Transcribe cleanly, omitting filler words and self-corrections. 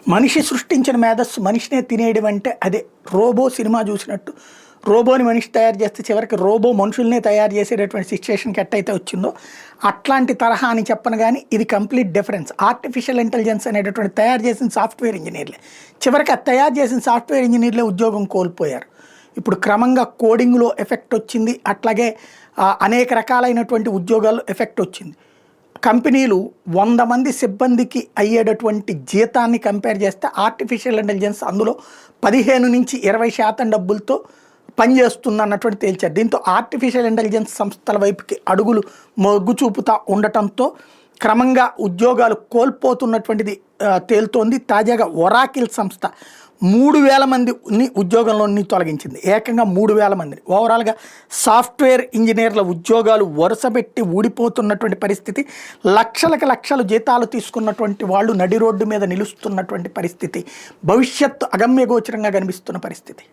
మనిషి సృష్టించిన మేధస్సు మనిషినే తినేయడం అంటే అదే. రోబో సినిమా చూసినట్టు రోబోని మనిషి తయారు చేస్తే చివరికి రోబో మనుషుల్నే తయారు చేసేటటువంటి సిచ్యువేషన్కి ఎట్టయితే వచ్చిందో అట్లాంటి తరహా అని చెప్పను. కానీ ఇది కంప్లీట్ డిఫరెన్స్. ఆర్టిఫిషియల్ ఇంటెలిజెన్స్ అనేటటువంటి తయారు చేసిన సాఫ్ట్వేర్ ఇంజనీర్లే చివరికి అది తయారు చేసిన సాఫ్ట్వేర్ ఇంజనీర్లే ఉద్యోగం కోల్పోయారు. ఇప్పుడు క్రమంగా కోడింగ్లో ఎఫెక్ట్ వచ్చింది, అట్లాగే అనేక రకాలైనటువంటి ఉద్యోగాల్లో ఎఫెక్ట్ వచ్చింది. కంపెనీలు 100 మంది సిబ్బందికి అయ్యేటటువంటి జీతాన్ని కంపేర్ చేస్తే ఆర్టిఫిషియల్ ఇంటెలిజెన్స్ అందులో 15 నుంచి 20% డబ్బులతో పనిచేస్తుంది అన్నటువంటి తేల్చారు. దీంతో ఆర్టిఫిషియల్ ఇంటెలిజెన్స్ సంస్థల వైపుకి అడుగులు మొగ్గు చూపుతూ ఉండటంతో క్రమంగా ఉద్యోగాలు కోల్పోతున్నటువంటిది తేలుతోంది. తాజాగా ఒరాకిల్ సంస్థ 3000 మందిని ఉద్యోగంలోని తొలగించింది. ఏకంగా 3000 మందిని. ఓవరాల్గా సాఫ్ట్వేర్ ఇంజనీర్ల ఉద్యోగాలు వరుసపెట్టి ఊడిపోతున్నటువంటి పరిస్థితి. లక్షలు జీతాలు తీసుకున్నటువంటి వాళ్ళు నడి రోడ్డు మీద నిలుస్తున్నటువంటి పరిస్థితి. భవిష్యత్తు అగమ్యగోచరంగా కనిపిస్తున్న పరిస్థితి.